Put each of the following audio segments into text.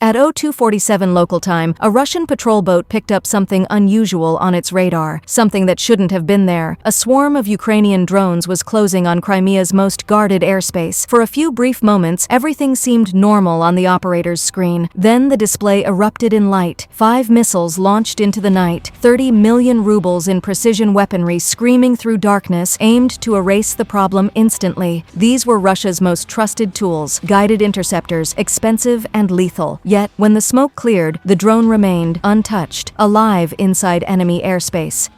At 0247 local time, a Russian patrol boat picked up something unusual on its radar, something that shouldn't have been there. A swarm of Ukrainian drones was closing on Crimea's most guarded airspace. For a few brief moments, everything seemed normal on the operator's screen. Then the display erupted in light. 5 missiles launched into the night, 30 million rubles in precision weaponry screaming through darkness, aimed to erase the problem instantly. These were Russia's most trusted tools, guided interceptors, expensive and lethal. Yet, when the smoke cleared, the drone remained untouched, alive inside enemy airspace.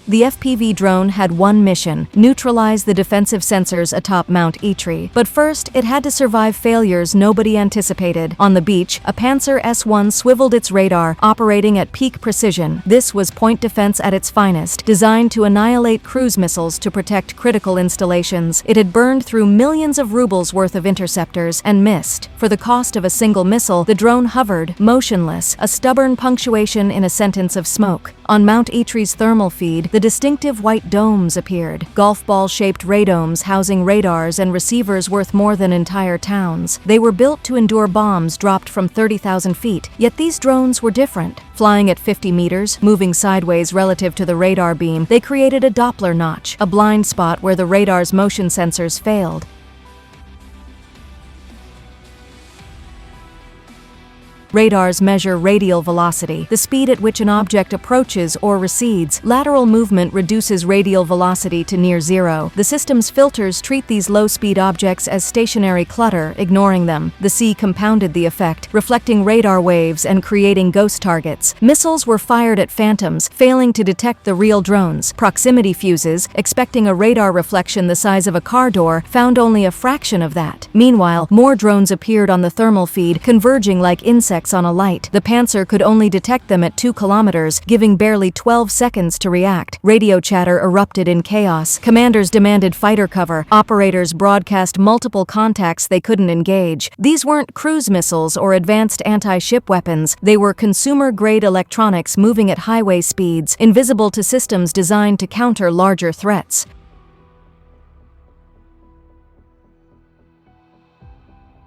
The FPV drone had one mission: neutralize the defensive sensors atop Mount Aetri. But first, it had to survive failures nobody anticipated. On the beach, a Panzer S-1 swiveled its radar, operating at peak precision. This was point defense at its finest, designed to annihilate cruise missiles to protect critical installations. It had burned through millions of rubles worth of interceptors and missed. For the cost of a single missile, the drone hovered, motionless, a stubborn punctuation in a sentence of smoke. On Mount Aetri's thermal feed, the distinctive white domes appeared, golf ball-shaped radomes housing radars and receivers worth more than entire towns. They were built to endure bombs dropped from 30,000 feet, yet these drones were different. Flying at 50 meters, moving sideways relative to the radar beam, they created a Doppler notch, a blind spot where the radar's motion sensors failed. Radars measure radial velocity, the speed at which an object approaches or recedes. Lateral movement reduces radial velocity to near zero. The system's filters treat these low-speed objects as stationary clutter, ignoring them. The sea compounded the effect, reflecting radar waves and creating ghost targets. Missiles were fired at phantoms, failing to detect the real drones. Proximity fuses, expecting a radar reflection the size of a car door, found only a fraction of that. Meanwhile, more drones appeared on the thermal feed, converging like insects on a light. The Panzer could only detect them at 2 kilometers, giving barely 12 seconds to react. Radio chatter erupted in chaos. Commanders demanded fighter cover. Operators broadcast multiple contacts they couldn't engage. These weren't cruise missiles or advanced anti-ship weapons. They were consumer-grade electronics moving at highway speeds, invisible to systems designed to counter larger threats.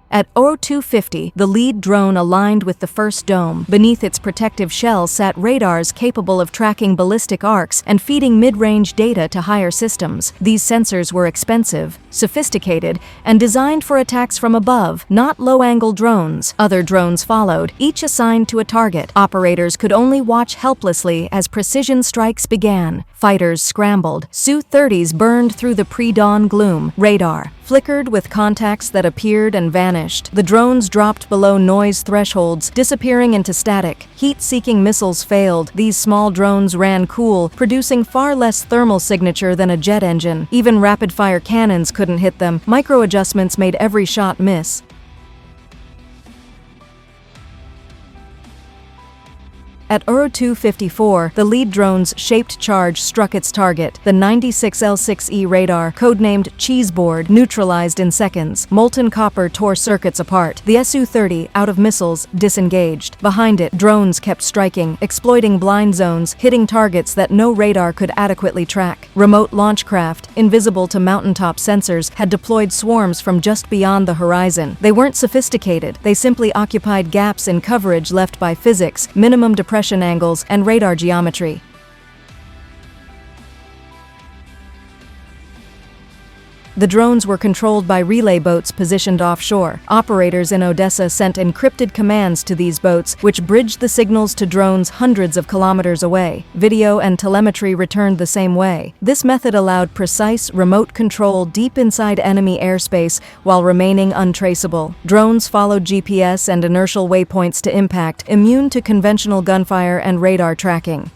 At 0250, the lead drone aligned with the first dome. Beneath its protective shell sat radars capable of tracking ballistic arcs and feeding mid-range data to higher systems. These sensors were expensive, sophisticated, and designed for attacks from above, not low-angle drones. Other drones followed, each assigned to a target. Operators could only watch helplessly as precision strikes began. Fighters scrambled. Su-30s burned through the pre-dawn gloom. Radar flickered with contacts that appeared and vanished. The drones dropped below noise thresholds, disappearing into static. Heat-seeking missiles failed. These small drones ran cool, producing far less thermal signature than a jet engine. Even rapid-fire cannons couldn't hit them. Micro-adjustments made every shot miss. At 0254, the lead drone's shaped charge struck its target. The 96L6E radar, codenamed Cheeseboard, neutralized in seconds. Molten copper tore circuits apart. The Su-30, out of missiles, disengaged. Behind it, drones kept striking, exploiting blind zones, hitting targets that no radar could adequately track. Remote launch craft, invisible to mountaintop sensors, had deployed swarms from just beyond the horizon. They weren't sophisticated. They simply occupied gaps in coverage left by physics, minimum depression angles, and radar geometry. The drones were controlled by relay boats positioned offshore. Operators in Odessa sent encrypted commands to these boats, which bridged the signals to drones hundreds of kilometers away. Video and telemetry returned the same way. This method allowed precise, remote control deep inside enemy airspace while remaining untraceable. Drones followed GPS and inertial waypoints to impact, immune to conventional gunfire and radar tracking.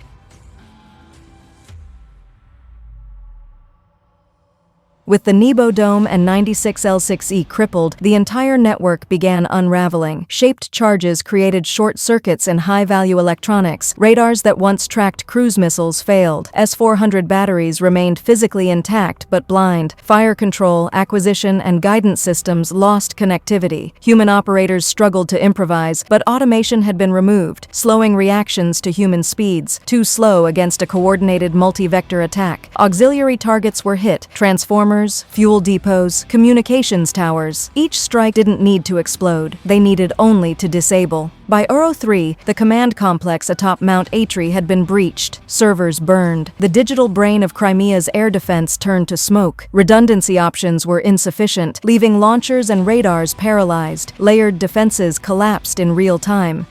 With the Nebo Dome and 96L6E crippled, the entire network began unraveling. Shaped charges created short circuits in high-value electronics. Radars that once tracked cruise missiles failed. S-400 batteries remained physically intact but blind. Fire control, acquisition, and guidance systems lost connectivity. Human operators struggled to improvise, but automation had been removed, slowing reactions to human speeds. Too slow against a coordinated multi-vector attack. Auxiliary targets were hit. Transformers transformers, fuel depots, communications towers. Each strike didn't need to explode. They needed only to disable. By Euro 3, the command complex atop Mount Aetri had been breached, servers burned. The digital brain of Crimea's air defense turned to smoke. Redundancy options were insufficient, leaving launchers and radars paralyzed. Layered defenses collapsed in real time.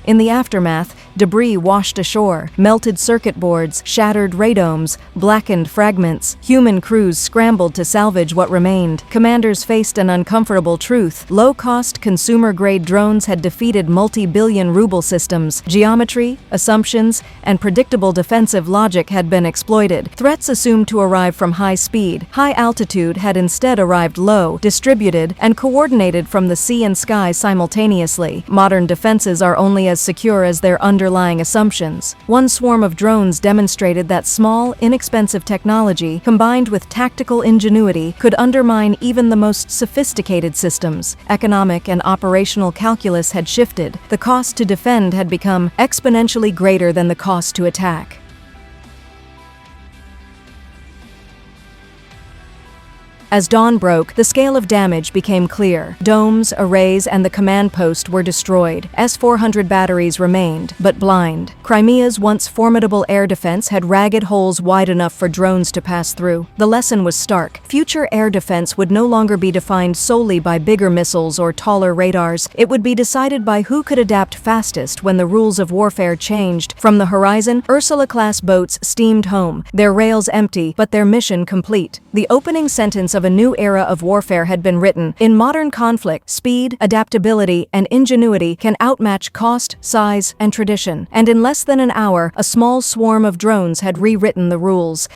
In the aftermath, debris washed ashore, melted circuit boards, shattered radomes, blackened fragments. Human crews scrambled to salvage what remained. Commanders faced an uncomfortable truth. Low-cost, consumer-grade drones had defeated multi-billion-ruble systems. Geometry, assumptions, and predictable defensive logic had been exploited. Threats assumed to arrive from high speed, high altitude had instead arrived low, distributed, and coordinated from the sea and sky simultaneously. Modern defenses are only as secure as their underlying assumptions. One swarm of drones demonstrated that small, inexpensive technology, combined with tactical ingenuity, could undermine even the most sophisticated systems. Economic and operational calculus had shifted. The cost to defend had become exponentially greater than the cost to attack. As dawn broke, the scale of damage became clear. Domes, arrays, and the command post were destroyed. S-400 batteries remained, but blind. Crimea's once formidable air defense had ragged holes wide enough for drones to pass through. The lesson was stark. Future air defense would no longer be defined solely by bigger missiles or taller radars. It would be decided by who could adapt fastest when the rules of warfare changed. From the horizon, Ursula-class boats steamed home, their rails empty, but their mission complete. The opening sentence of a new era of warfare had been written. In modern conflict, speed, adaptability, and ingenuity can outmatch cost, size, and tradition. And in less than an hour, a small swarm of drones had rewritten the rules.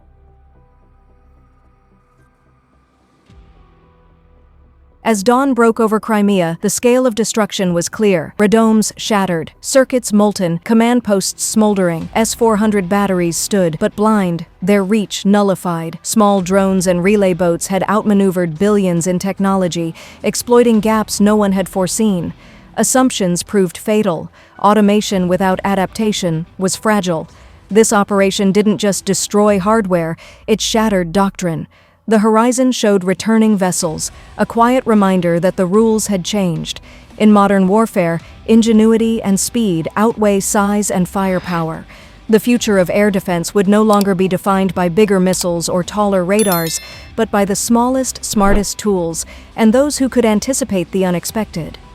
As dawn broke over Crimea, the scale of destruction was clear. Radomes shattered, circuits molten, command posts smoldering. S-400 batteries stood, but blind, their reach nullified. Small drones and relay boats had outmaneuvered billions in technology, exploiting gaps no one had foreseen. Assumptions proved fatal. Automation without adaptation was fragile. This operation didn't just destroy hardware, it shattered doctrine. The horizon showed returning vessels, a quiet reminder that the rules had changed. In modern warfare, ingenuity and speed outweigh size and firepower. The future of air defense would no longer be defined by bigger missiles or taller radars, but by the smallest, smartest tools, and those who could anticipate the unexpected.